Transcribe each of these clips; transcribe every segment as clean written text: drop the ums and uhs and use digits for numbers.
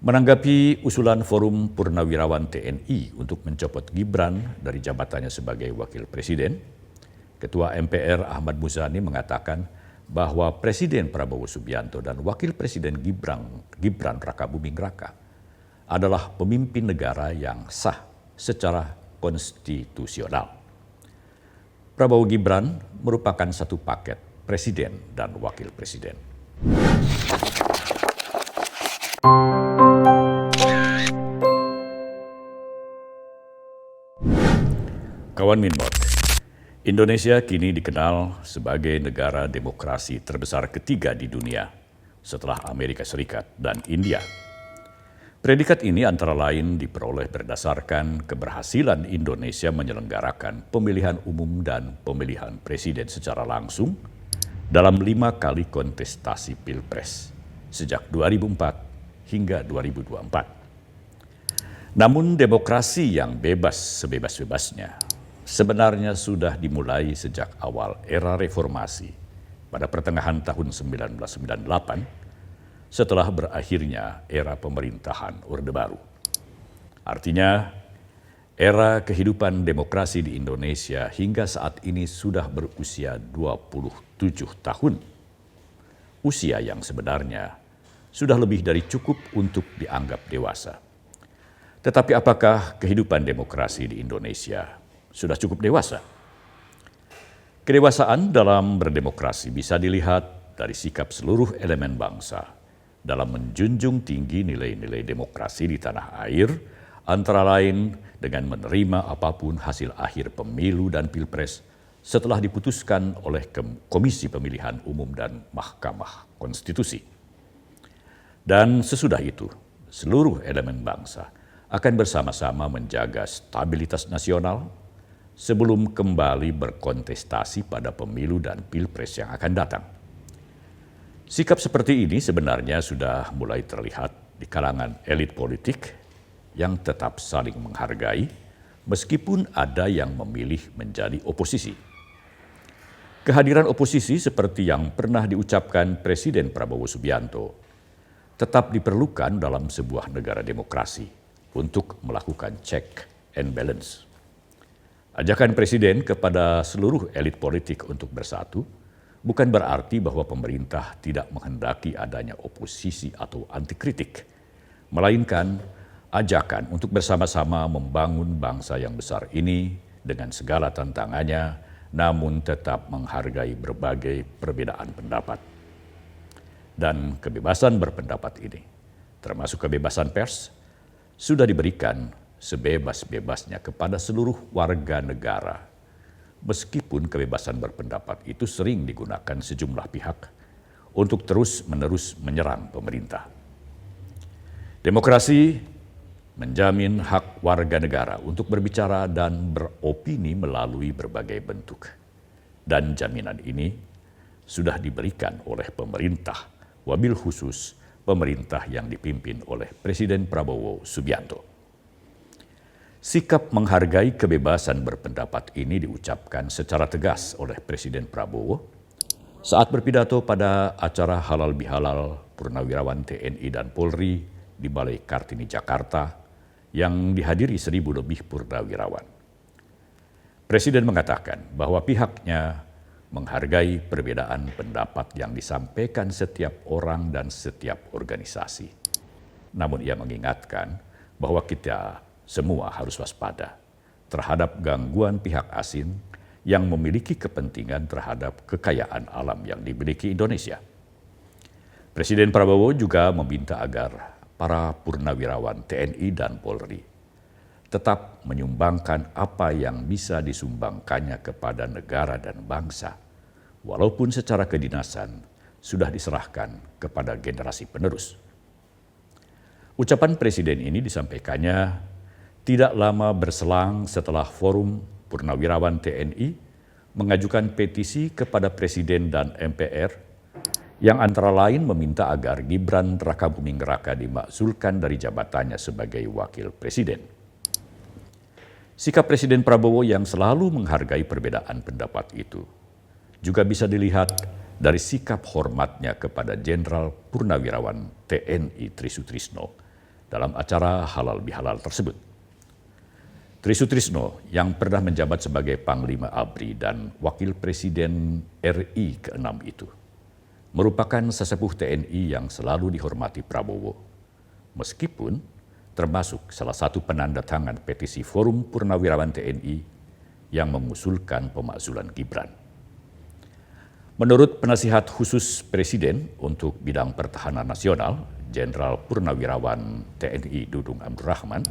Menanggapi usulan Forum Purnawirawan TNI untuk mencopot Gibran dari jabatannya sebagai Wakil Presiden, Ketua MPR Ahmad Muzani mengatakan bahwa Presiden Prabowo Subianto dan Wakil Presiden Gibran Rakabuming Raka adalah pemimpin negara yang sah secara konstitusional. Prabowo Gibran merupakan satu paket Presiden dan Wakil Presiden. Kawan Minmot, Indonesia kini dikenal sebagai negara demokrasi terbesar ketiga di dunia setelah Amerika Serikat dan India. Predikat ini antara lain diperoleh berdasarkan keberhasilan Indonesia menyelenggarakan pemilihan umum dan pemilihan presiden secara langsung dalam 5 kali kontestasi Pilpres sejak 2004 hingga 2024. Namun demokrasi yang bebas sebebas-bebasnya sebenarnya sudah dimulai sejak awal era reformasi pada pertengahan tahun 1998 setelah berakhirnya era pemerintahan Orde Baru. Artinya, era kehidupan demokrasi di Indonesia hingga saat ini sudah berusia 27 tahun. Usia yang sebenarnya sudah lebih dari cukup untuk dianggap dewasa. Tetapi apakah kehidupan demokrasi di Indonesia sudah cukup dewasa? Kedewasaan dalam berdemokrasi bisa dilihat dari sikap seluruh elemen bangsa dalam menjunjung tinggi nilai-nilai demokrasi di tanah air, antara lain dengan menerima apapun hasil akhir pemilu dan pilpres setelah diputuskan oleh Komisi Pemilihan Umum dan Mahkamah Konstitusi. Dan sesudah itu, seluruh elemen bangsa akan bersama-sama menjaga stabilitas nasional sebelum kembali berkontestasi pada pemilu dan pilpres yang akan datang. Sikap seperti ini sebenarnya sudah mulai terlihat di kalangan elit politik yang tetap saling menghargai meskipun ada yang memilih menjadi oposisi. Kehadiran oposisi seperti yang pernah diucapkan Presiden Prabowo Subianto tetap diperlukan dalam sebuah negara demokrasi untuk melakukan check and balance. Ajakan Presiden kepada seluruh elit politik untuk bersatu bukan berarti bahwa pemerintah tidak menghendaki adanya oposisi atau anti kritik, melainkan ajakan untuk bersama-sama membangun bangsa yang besar ini dengan segala tantangannya, namun tetap menghargai berbagai perbedaan pendapat. Dan kebebasan berpendapat ini, termasuk kebebasan pers, sudah diberikan sebebas-bebasnya kepada seluruh warga negara. Meskipun kebebasan berpendapat itu sering digunakan sejumlah pihak untuk terus-menerus menyerang pemerintah. Demokrasi menjamin hak warga negara untuk berbicara dan beropini melalui berbagai bentuk. Dan jaminan ini sudah diberikan oleh pemerintah, wabil khusus pemerintah yang dipimpin oleh Presiden Prabowo Subianto. Sikap menghargai kebebasan berpendapat ini diucapkan secara tegas oleh Presiden Prabowo saat berpidato pada acara Halal Bihalal Purnawirawan TNI dan Polri di Balai Kartini, Jakarta yang dihadiri 1.000 lebih purnawirawan. Presiden mengatakan bahwa pihaknya menghargai perbedaan pendapat yang disampaikan setiap orang dan setiap organisasi. Namun ia mengingatkan bahwa kita semua harus waspada terhadap gangguan pihak asing yang memiliki kepentingan terhadap kekayaan alam yang dimiliki Indonesia. Presiden Prabowo juga meminta agar para purnawirawan TNI dan Polri tetap menyumbangkan apa yang bisa disumbangkannya kepada negara dan bangsa, walaupun secara kedinasan sudah diserahkan kepada generasi penerus. Ucapan Presiden ini disampaikannya tidak lama berselang setelah Forum Purnawirawan TNI mengajukan petisi kepada Presiden dan MPR yang antara lain meminta agar Gibran Rakabuming Raka dimakzulkan dari jabatannya sebagai Wakil Presiden. Sikap Presiden Prabowo yang selalu menghargai perbedaan pendapat itu juga bisa dilihat dari sikap hormatnya kepada Jenderal Purnawirawan TNI Trisutrisno dalam acara halal bihalal tersebut. Tri Sutrisno yang pernah menjabat sebagai Panglima ABRI dan Wakil Presiden RI ke-6 itu merupakan sesepuh TNI yang selalu dihormati Prabowo, meskipun termasuk salah satu penanda tangan petisi Forum Purnawirawan TNI yang mengusulkan pemakzulan Gibran. Menurut penasihat khusus Presiden untuk bidang pertahanan nasional, Jenderal Purnawirawan TNI Dudung Abdurrahman,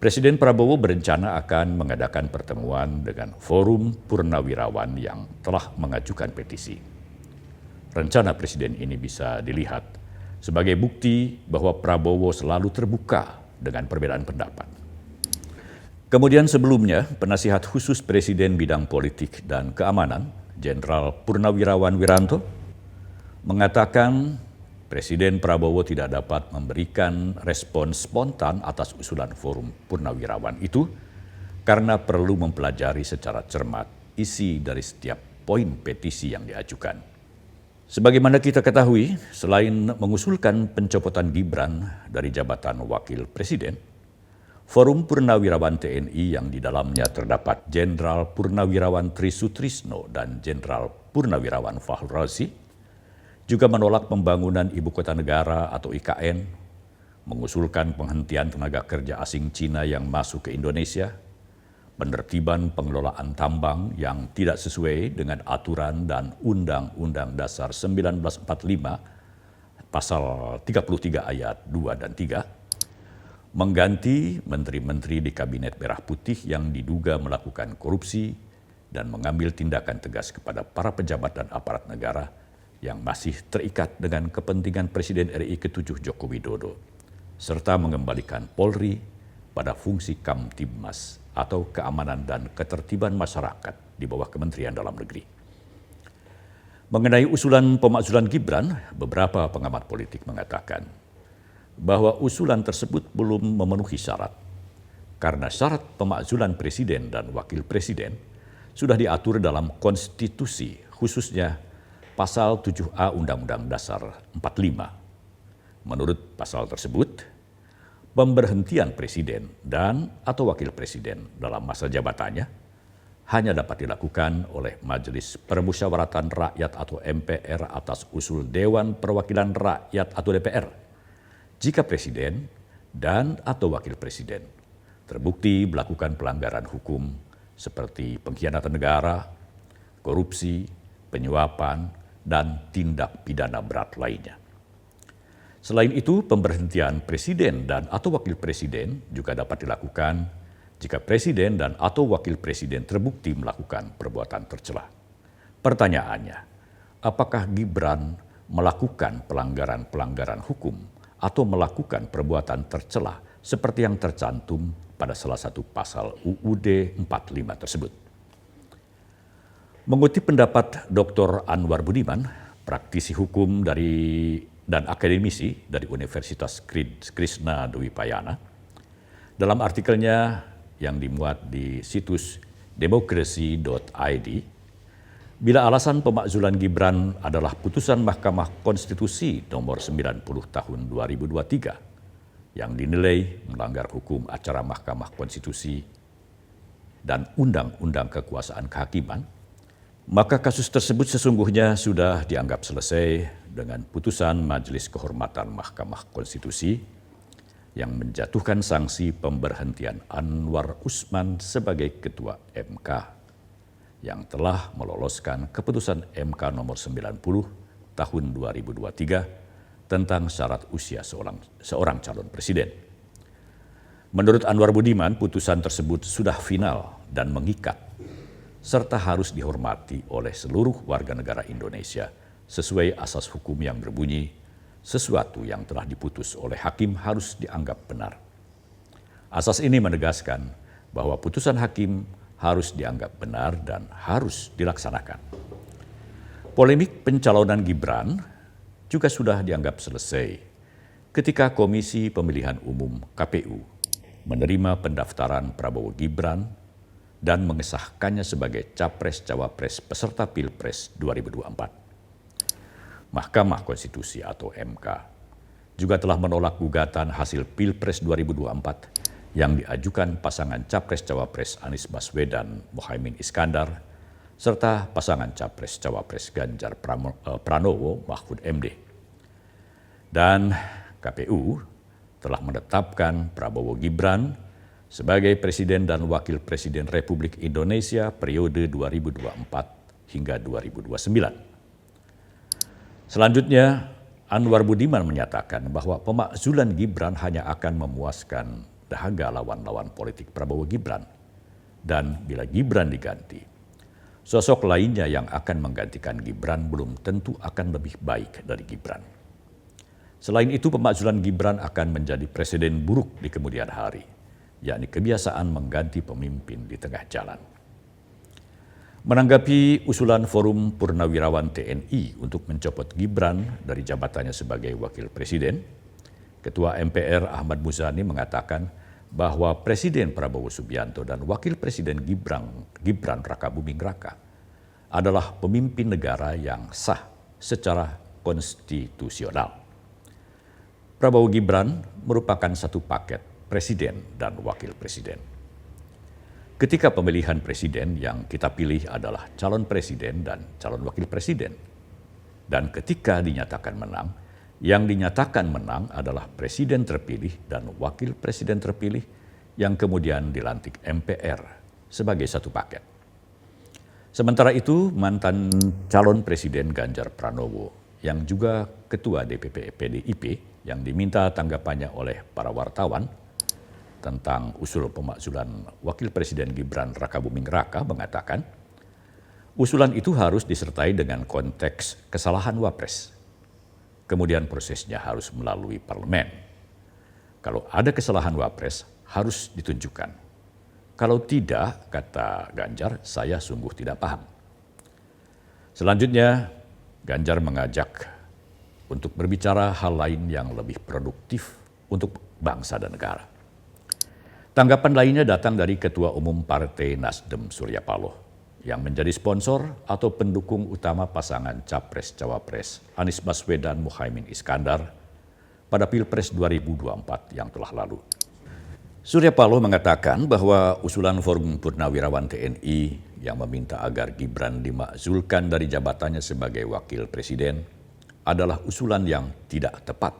Presiden Prabowo berencana akan mengadakan pertemuan dengan Forum Purnawirawan yang telah mengajukan petisi. Rencana Presiden ini bisa dilihat sebagai bukti bahwa Prabowo selalu terbuka dengan perbedaan pendapat. Kemudian sebelumnya, penasihat khusus Presiden bidang politik dan keamanan, Jenderal Purnawirawan Wiranto, mengatakan Presiden Prabowo tidak dapat memberikan respon spontan atas usulan Forum Purnawirawan itu karena perlu mempelajari secara cermat isi dari setiap poin petisi yang diajukan. Sebagaimana kita ketahui, selain mengusulkan pencopotan Gibran dari jabatan Wakil Presiden, Forum Purnawirawan TNI yang di dalamnya terdapat Jenderal Purnawirawan Tri Sutrisno dan Jenderal Purnawirawan Fahru Razi juga menolak pembangunan Ibu Kota Negara atau IKN, mengusulkan penghentian tenaga kerja asing Cina yang masuk ke Indonesia, penertiban pengelolaan tambang yang tidak sesuai dengan aturan dan Undang-Undang Dasar 1945, Pasal 33 Ayat 2 dan 3, mengganti menteri-menteri di Kabinet Merah Putih yang diduga melakukan korupsi dan mengambil tindakan tegas kepada para pejabat dan aparat negara yang masih terikat dengan kepentingan Presiden RI ke-7 Joko Widodo, serta mengembalikan Polri pada fungsi Kamtibmas atau keamanan dan ketertiban masyarakat di bawah Kementerian Dalam Negeri. Mengenai usulan pemakzulan Gibran, beberapa pengamat politik mengatakan bahwa usulan tersebut belum memenuhi syarat, karena syarat pemakzulan Presiden dan Wakil Presiden sudah diatur dalam konstitusi, khususnya Pasal 7A Undang-Undang Dasar 45. Menurut pasal tersebut, pemberhentian Presiden dan atau Wakil Presiden dalam masa jabatannya hanya dapat dilakukan oleh Majelis Permusyawaratan Rakyat atau MPR atas usul Dewan Perwakilan Rakyat atau DPR, jika Presiden dan atau Wakil Presiden terbukti melakukan pelanggaran hukum seperti pengkhianatan negara, korupsi, penyuapan, dan tindak pidana berat lainnya. Selain itu, pemberhentian Presiden dan atau Wakil Presiden juga dapat dilakukan jika Presiden dan atau Wakil Presiden terbukti melakukan perbuatan tercela. Pertanyaannya, apakah Gibran melakukan pelanggaran-pelanggaran hukum atau melakukan perbuatan tercela seperti yang tercantum pada salah satu pasal UUD 45 tersebut? Mengutip pendapat Dr. Anwar Budiman, praktisi hukum dan akademisi dari Universitas Krishna Dwipayana, dalam artikelnya yang dimuat di situs demokrasi.id, bila alasan pemakzulan Gibran adalah putusan Mahkamah Konstitusi nomor 90 tahun 2023 yang dinilai melanggar hukum acara Mahkamah Konstitusi dan Undang-Undang Kekuasaan Kehakiman, maka kasus tersebut sesungguhnya sudah dianggap selesai dengan putusan Majelis Kehormatan Mahkamah Konstitusi yang menjatuhkan sanksi pemberhentian Anwar Usman sebagai Ketua MK yang telah meloloskan keputusan MK nomor 90 tahun 2023 tentang syarat usia seorang calon presiden. Menurut Anwar Budiman, putusan tersebut sudah final dan mengikat, serta harus dihormati oleh seluruh warga negara Indonesia sesuai asas hukum yang berbunyi, sesuatu yang telah diputus oleh hakim harus dianggap benar. Asas ini menegaskan bahwa putusan hakim harus dianggap benar dan harus dilaksanakan. Polemik pencalonan Gibran juga sudah dianggap selesai ketika Komisi Pemilihan Umum KPU menerima pendaftaran Prabowo Gibran dan mengesahkannya sebagai Capres-Cawapres peserta Pilpres 2024. Mahkamah Konstitusi atau MK juga telah menolak gugatan hasil Pilpres 2024 yang diajukan pasangan Capres-Cawapres Anies Baswedan Muhaimin Iskandar serta pasangan Capres-Cawapres Ganjar Pranowo Mahfud MD. Dan KPU telah menetapkan Prabowo Gibran sebagai Presiden dan Wakil Presiden Republik Indonesia periode 2024 hingga 2029. Selanjutnya, Anwar Budiman menyatakan bahwa pemakzulan Gibran hanya akan memuaskan dahaga lawan-lawan politik Prabowo Gibran. Dan bila Gibran diganti, sosok lainnya yang akan menggantikan Gibran belum tentu akan lebih baik dari Gibran. Selain itu, pemakzulan Gibran akan menjadi presiden buruk di kemudian hari, yakni kebiasaan mengganti pemimpin di tengah jalan. Menanggapi usulan Forum Purnawirawan TNI untuk mencopot Gibran dari jabatannya sebagai wakil presiden, Ketua MPR Ahmad Muzani mengatakan bahwa Presiden Prabowo Subianto dan Wakil Presiden Gibran Rakabuming Raka adalah pemimpin negara yang sah secara konstitusional. Prabowo Gibran merupakan satu paket presiden dan wakil presiden. Ketika pemilihan presiden yang kita pilih adalah calon presiden dan calon wakil presiden. Dan ketika dinyatakan menang, yang dinyatakan menang adalah presiden terpilih dan wakil presiden terpilih yang kemudian dilantik MPR sebagai satu paket. Sementara itu, mantan calon presiden Ganjar Pranowo yang juga ketua DPP PDIP yang diminta tanggapannya oleh para wartawan tentang usul pemakzulan Wakil Presiden Gibran Rakabuming Raka mengatakan, usulan itu harus disertai dengan konteks kesalahan Wapres. Kemudian prosesnya harus melalui parlemen. Kalau ada kesalahan Wapres, harus ditunjukkan. Kalau tidak, kata Ganjar, saya sungguh tidak paham. Selanjutnya, Ganjar mengajak untuk berbicara hal lain yang lebih produktif untuk bangsa dan negara. Tanggapan lainnya datang dari Ketua Umum Partai Nasdem Surya Paloh yang menjadi sponsor atau pendukung utama pasangan Capres-Cawapres Anies Baswedan Muhaimin Iskandar pada Pilpres 2024 yang telah lalu. Surya Paloh mengatakan bahwa usulan Forum Purnawirawan TNI yang meminta agar Gibran dimakzulkan dari jabatannya sebagai wakil presiden adalah usulan yang tidak tepat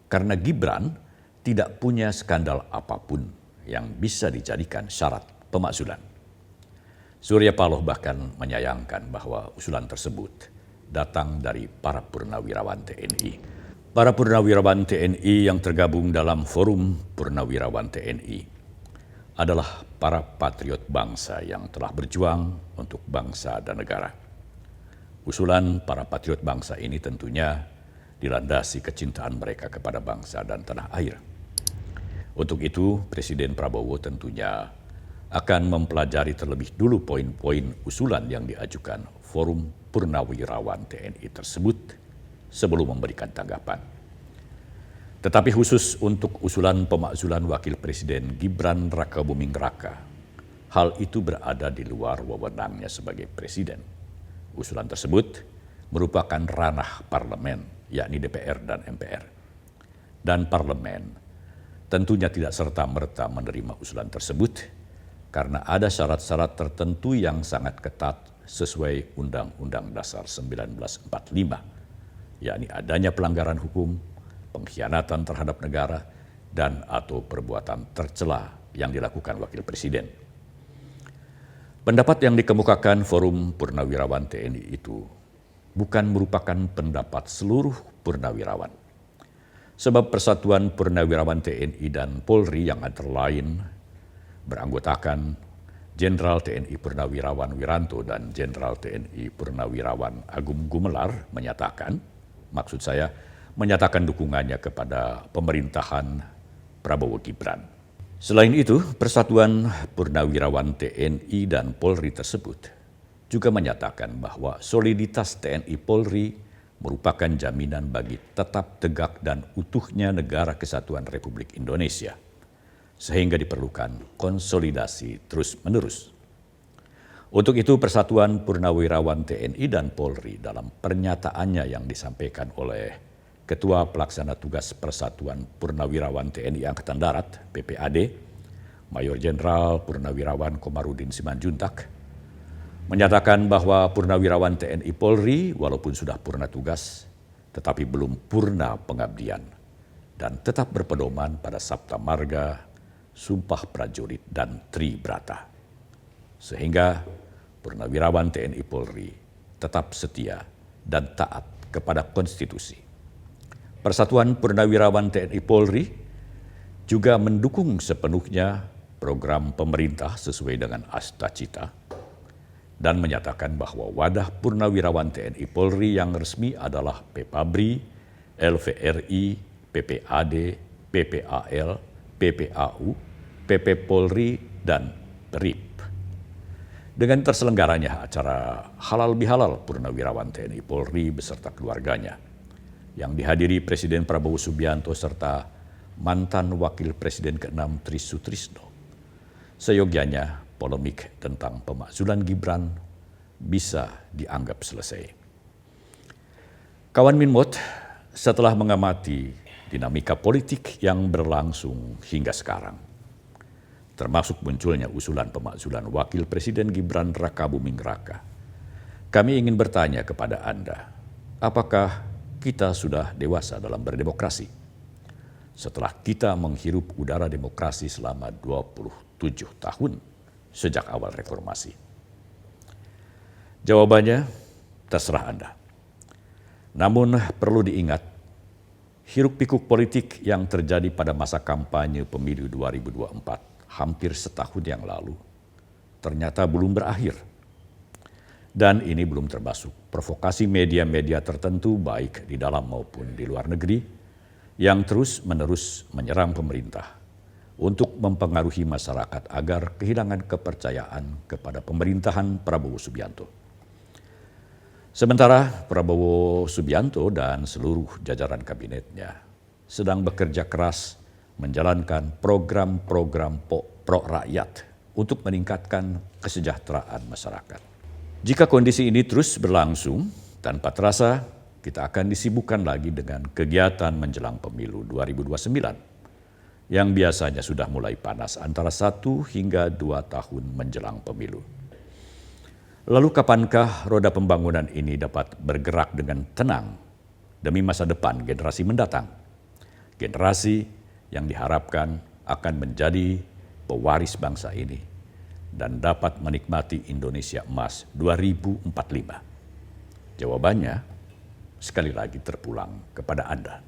karena Gibran tidak punya skandal apapun yang bisa dijadikan syarat pemakzulan. Surya Paloh bahkan menyayangkan bahwa usulan tersebut datang dari para purnawirawan TNI. Para purnawirawan TNI yang tergabung dalam Forum Purnawirawan TNI adalah para patriot bangsa yang telah berjuang untuk bangsa dan negara. Usulan para patriot bangsa ini tentunya dilandasi kecintaan mereka kepada bangsa dan tanah air. Untuk itu, Presiden Prabowo tentunya akan mempelajari terlebih dulu poin-poin usulan yang diajukan Forum Purnawirawan TNI tersebut sebelum memberikan tanggapan. Tetapi khusus untuk usulan pemakzulan Wakil Presiden Gibran Rakabuming Raka, hal itu berada di luar wewenangnya sebagai Presiden. Usulan tersebut merupakan ranah parlemen, yakni DPR dan MPR. Dan parlemen tentunya tidak serta-merta menerima usulan tersebut karena ada syarat-syarat tertentu yang sangat ketat sesuai Undang-Undang Dasar 1945, yakni adanya pelanggaran hukum, pengkhianatan terhadap negara, dan atau perbuatan tercela yang dilakukan Wakil Presiden. Pendapat yang dikemukakan Forum Purnawirawan TNI itu bukan merupakan pendapat seluruh purnawirawan. Sebab Persatuan Purnawirawan TNI dan Polri yang antara lain beranggotakan Jenderal TNI Purnawirawan Wiranto dan Jenderal TNI Purnawirawan Agung Gumelar menyatakan dukungannya kepada pemerintahan Prabowo Gibran. Selain itu, Persatuan Purnawirawan TNI dan Polri tersebut juga menyatakan bahwa soliditas TNI Polri merupakan jaminan bagi tetap tegak dan utuhnya negara kesatuan Republik Indonesia, sehingga diperlukan konsolidasi terus-menerus. Untuk itu, Persatuan Purnawirawan TNI dan Polri dalam pernyataannya yang disampaikan oleh Ketua Pelaksana Tugas Persatuan Purnawirawan TNI Angkatan Darat (PPAD), Mayor Jenderal Purnawirawan Komarudin Simanjuntak, menyatakan bahwa Purnawirawan TNI Polri walaupun sudah purna tugas, tetapi belum purna pengabdian dan tetap berpedoman pada Sabta Marga, Sumpah Prajurit, dan Tribrata. Sehingga Purnawirawan TNI Polri tetap setia dan taat kepada konstitusi. Persatuan Purnawirawan TNI Polri juga mendukung sepenuhnya program pemerintah sesuai dengan Asta Cita dan menyatakan bahwa wadah Purnawirawan TNI Polri yang resmi adalah PPABRI, LVRI, PPAD, PPAL, PPAU, PP Polri, dan PERIP. Dengan terselenggaranya acara Halal Bihalal Purnawirawan TNI Polri beserta keluarganya, yang dihadiri Presiden Prabowo Subianto serta mantan Wakil Presiden ke-6 Tri Sutrisno, seyogyanya polemik tentang pemakzulan Gibran bisa dianggap selesai. Kawan Minmot, setelah mengamati dinamika politik yang berlangsung hingga sekarang, termasuk munculnya usulan pemakzulan Wakil Presiden Gibran Rakabuming Raka, kami ingin bertanya kepada Anda, apakah kita sudah dewasa dalam berdemokrasi? Setelah kita menghirup udara demokrasi selama 27 tahun sejak awal reformasi. Jawabannya terserah Anda. Namun perlu diingat, hiruk-pikuk politik yang terjadi pada masa kampanye pemilu 2024 hampir setahun yang lalu ternyata belum berakhir. Dan ini belum termasuk provokasi media-media tertentu baik di dalam maupun di luar negeri yang terus-menerus menyerang pemerintah untuk mempengaruhi masyarakat agar kehilangan kepercayaan kepada pemerintahan Prabowo Subianto. Sementara Prabowo Subianto dan seluruh jajaran kabinetnya sedang bekerja keras menjalankan program-program pro rakyat untuk meningkatkan kesejahteraan masyarakat. Jika kondisi ini terus berlangsung, tanpa terasa kita akan disibukkan lagi dengan kegiatan menjelang pemilu 2029 yang biasanya sudah mulai panas antara 1 hingga 2 tahun menjelang pemilu. Lalu kapankah roda pembangunan ini dapat bergerak dengan tenang demi masa depan generasi mendatang? Generasi yang diharapkan akan menjadi pewaris bangsa ini dan dapat menikmati Indonesia Emas 2045. Jawabannya sekali lagi terpulang kepada Anda.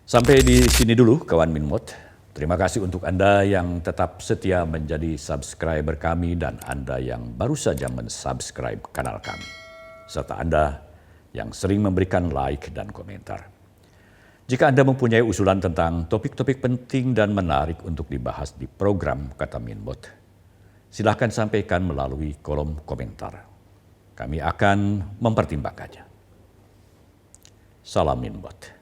Sampai di sini dulu kawan Minmot. Terima kasih untuk Anda yang tetap setia menjadi subscriber kami dan Anda yang baru saja mensubscribe kanal kami. Serta Anda yang sering memberikan like dan komentar. Jika Anda mempunyai usulan tentang topik-topik penting dan menarik untuk dibahas di program Kata Minmot, silakan sampaikan melalui kolom komentar. Kami akan mempertimbangkannya. Salam Minmot.